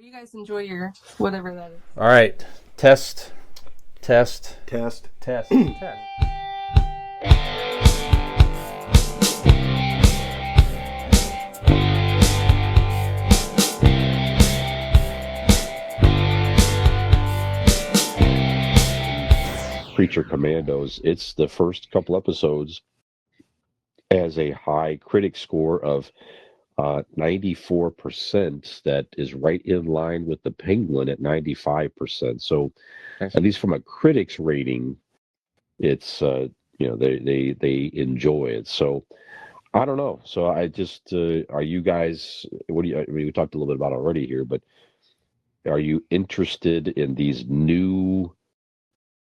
you guys enjoy your whatever that is. All right. Test. Creature Commandos. It's the first couple episodes as a high critic score of 94%. That is right in line with the Penguin at 95%. So, at least from a critics rating, it's they enjoy it. So, I don't know. So I just are you guys? What do you? I mean, we talked a little bit about it already here, but are you interested in these new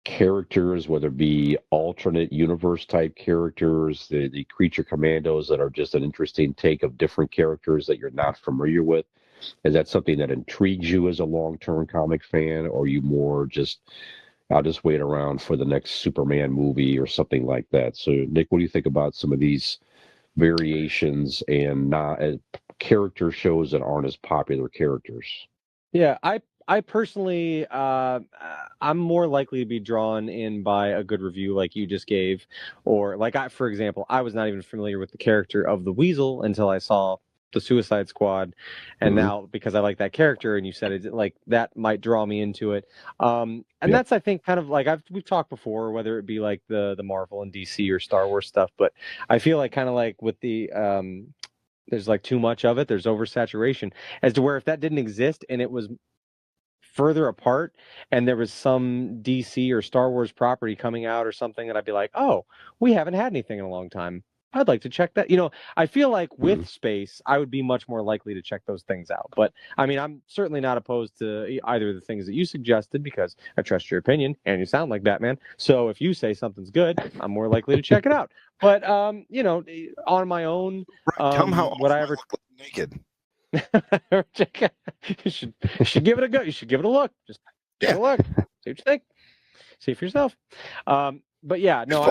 characters, whether it be alternate universe type characters, the Creature Commandos that are just an interesting take of different characters that you're not familiar with? Is that something that intrigues you as a long-term comic fan, or are you more just, I'll just wait around for the next Superman movie or something like that? So, Nick, what do you think about some of these variations and not character shows that aren't as popular characters? Yeah, I personally, I'm more likely to be drawn in by a good review like you just gave, or like for example, I was not even familiar with the character of the Weasel until I saw the Suicide Squad, and now because I like that character, and you said it, like that might draw me into it. And that's, I think, kind of like we've talked before, whether it be like the Marvel and DC or Star Wars stuff, but I feel like kind of like with the there's like too much of it. There's oversaturation, as to where if that didn't exist and it was further apart and there was some DC or Star Wars property coming out or something, and I'd be like, oh, we haven't had anything in a long time. I'd like to check that. I feel like with space, I would be much more likely to check those things out. But I mean, I'm certainly not opposed to either of the things that you suggested, because I trust your opinion and you sound like Batman. So if you say something's good, I'm more likely to check it out. But on my own, tell them how would I ever naked? you should give it a go. You should give it a look. Just give it a look. See what you think. See for yourself. But yeah, no,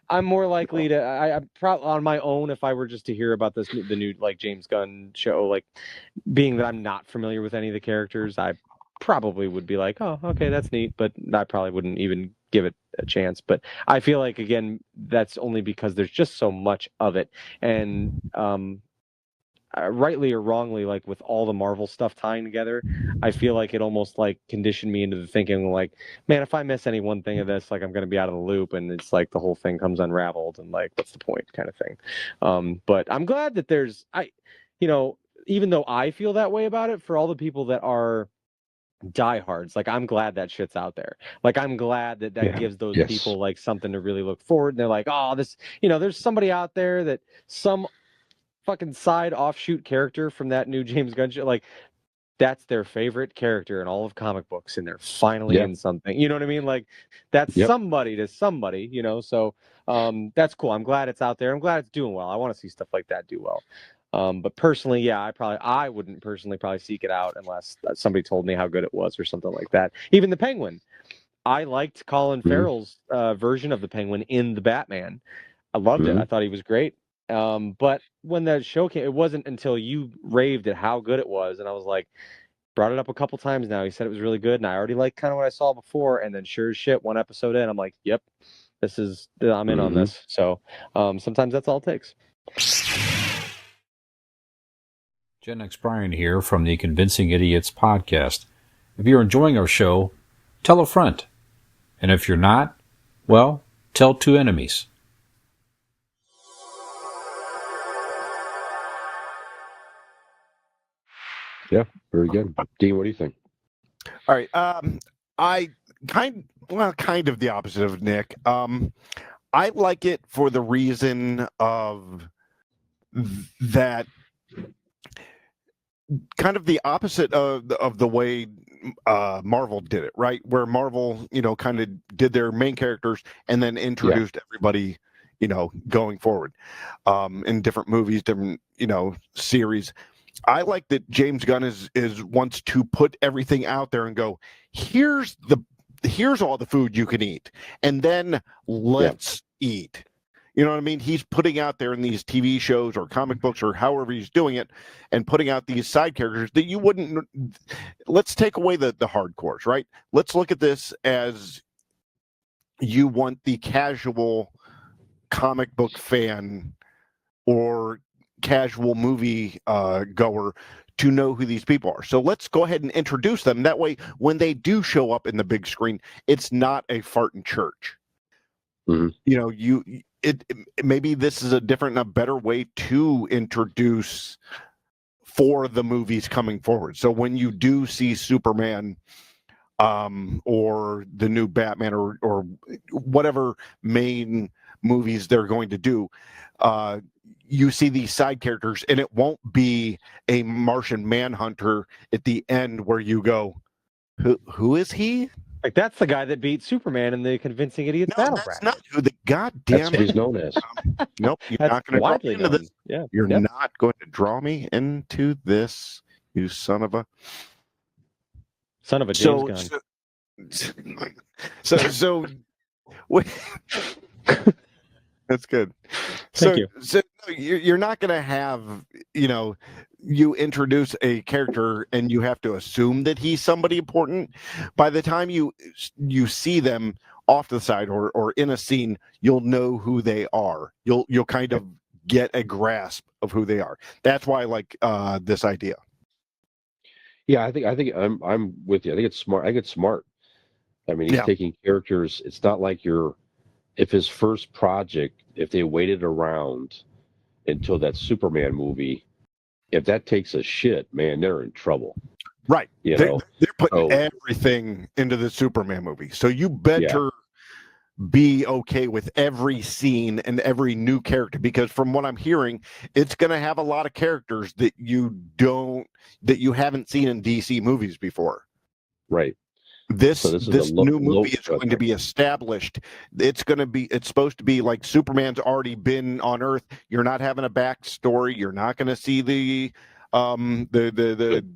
I'm more likely to. I'm probably on my own, if I were just to hear about the new like James Gunn show, like being that I'm not familiar with any of the characters, I probably would be like, oh, okay, that's neat, but I probably wouldn't even give it a chance. But I feel like, again, that's only because there's just so much of it, and rightly or wrongly, like with all the Marvel stuff tying together, I feel like it almost like conditioned me into the thinking like, man, if I miss any one thing of this, like I'm going to be out of the loop, and it's like the whole thing comes unraveled, and like, what's the point, kind of thing. But I'm glad that there's, even though I feel that way about it, for all the people that are diehards, like I'm glad that shit's out there. Like I'm glad that gives those people like something to really look forward. And they're like, oh, this, there's somebody out there that some fucking side offshoot character from that new James Gunn show, like that's their favorite character in all of comic books, and they're finally in something. You know what I mean? Like that's somebody to somebody, So that's cool. I'm glad it's out there. I'm glad it's doing well. I want to see stuff like that do well. But personally, I wouldn't personally probably seek it out unless somebody told me how good it was or something like that. Even the Penguin, I liked Colin Farrell's version of the Penguin in the Batman. I loved it. I thought he was great. But when the show came, it wasn't until you raved at how good it was, and I was like, brought it up a couple times now. He said it was really good, and I already liked kind of what I saw before. And then sure as shit, one episode in, I'm like, yep, I'm in on this. So sometimes that's all it takes. Gen X Brian here from the Convincing Idiots podcast. If you're enjoying our show, tell a friend. And if you're not, well, tell two enemies. Yeah, very good. Dean, what do you think? All right. I kind of the opposite of Nick. I like it for the reason of that, kind of the opposite of the way Marvel did it, right? Where Marvel, kind of did their main characters and then introduced everybody, going forward in different movies, different, series. I like that James Gunn wants to put everything out there and go, here's all the food you can eat, and then let's eat. You know what I mean? He's putting out there in these TV shows or comic books or however he's doing it, and putting out these side characters that you wouldn't. Let's take away the hardcores, right? Let's look at this as you want the casual comic book fan or casual movie goer to know who these people are. So let's go ahead and introduce them. That way, when they do show up in the big screen, it's not a fart in church. Mm-hmm. You know, maybe this is a different and a better way to introduce for the movies coming forward. So when you do see Superman or the new Batman or whatever main movies they're going to do, you see these side characters, and it won't be a Martian Manhunter at the end where you go, who is he? Like, that's the guy that beat Superman in the Convincing Idiots No, battle that's bracket. not who the goddamn. That's what he's known as. Nope, you're That's not going to draw widely me into known. this. Yeah, You're yep. not going to draw me into this, you son of a. Son of a James Gunn. So wait. That's good. Thank you. So you're not going to have, you introduce a character and you have to assume that he's somebody important. By the time you see them off to the side or in a scene, you'll know who they are. You'll kind of get a grasp of who they are. That's why I like this idea. Yeah, I think I'm with you. I think it's smart. I think it's smart. I mean, he's taking characters. It's not like if his first project, if they waited around until that Superman movie, if that takes a shit, man, they're in trouble. Right. They're putting everything into the Superman movie. So you better be okay with every scene and every new character, because from what I'm hearing, it's going to have a lot of characters that you haven't seen in DC movies before. Right. This new movie is going to be established. It's supposed to be like Superman's already been on Earth. You're not having a backstory. You're not going to see the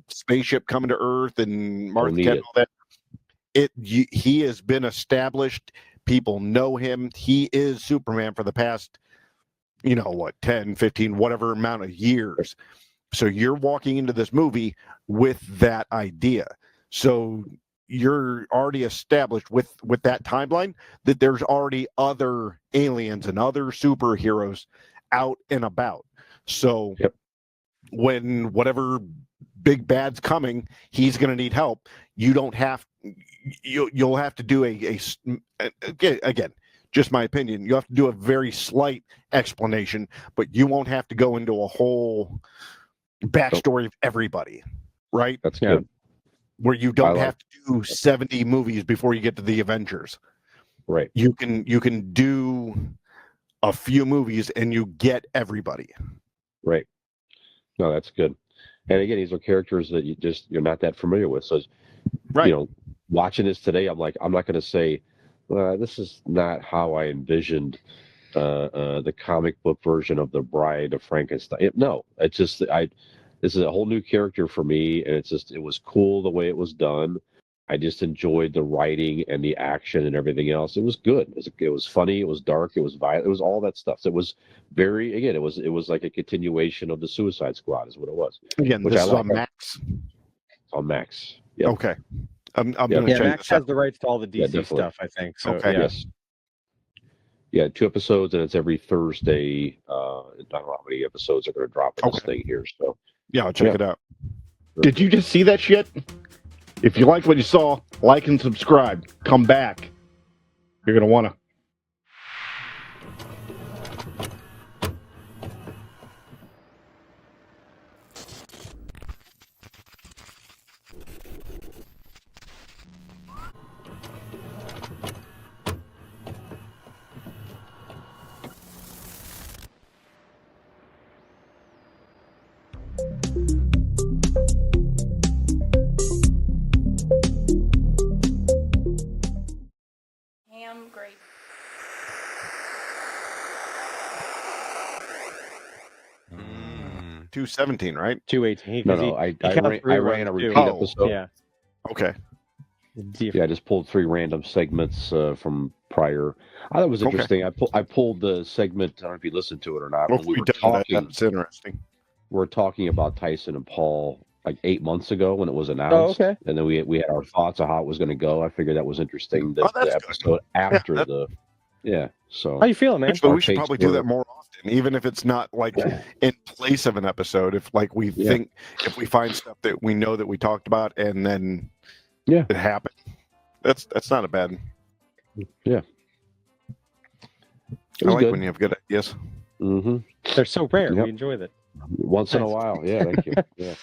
spaceship coming to Earth and Martha Kent and all that. He has been established. People know him. He is Superman for the past, 10, 15, whatever amount of years. So you're walking into this movie with that idea. So you're already established with that timeline that there's already other aliens and other superheroes out and about. So when whatever big bad's coming, he's going to need help. You'll have to do again, just my opinion, you have to do a very slight explanation, but you won't have to go into a whole backstory of everybody, right? That's good. Where you don't have to do 70 movies before you get to the Avengers. Right. You can do a few movies and you get everybody. Right. No, that's good. And again, these are characters that you're not that familiar with. So, watching this today, I'm like, I'm not going to say, this is not how I envisioned the comic book version of the Bride of Frankenstein. No, it's just this is a whole new character for me, and it was cool the way it was done. I just enjoyed the writing and the action and everything else. It was good. It was funny. It was dark. It was violent. It was all that stuff. So it was it was like a continuation of the Suicide Squad is what it was. Again, this is on Max. It's on Max. Yep. Okay. I'm going to check Max this out. has the rights to all the DC stuff, I think. So, okay. Yes. Yeah, 2 episodes, and it's every Thursday. I don't know how many episodes are going to drop in this thing here. So yeah, I'll check it out. Did you just see that shit? If you liked what you saw, like and subscribe. Come back. You're going to want to. Great. 217, right? 218. No, I ran a repeat episode. Yeah. Okay. Yeah, I just pulled 3 random segments from prior. I thought it was Okay. interesting. I pulled the segment. I don't know if you listened to it or not. Well, When we were that. talking, That's interesting. we're talking about Tyson and Paul like 8 months ago when it was Oh, announced, okay. and then we had our thoughts on how it was going to go. I figured that was interesting. Oh, That that's the good. episode after Yeah, the So How you feeling, man? Actually, our we should takes probably do were that more often, even if it's not like in place of an episode. If like we Yeah. think, if we find stuff that we know that we talked about, and then Yeah. it happened, that's not a bad. Yeah. It I was like good. when you have good ideas. Mm-hmm. They're so rare. Yep. We enjoy that. Once in a while. Yeah, thank you. Yeah.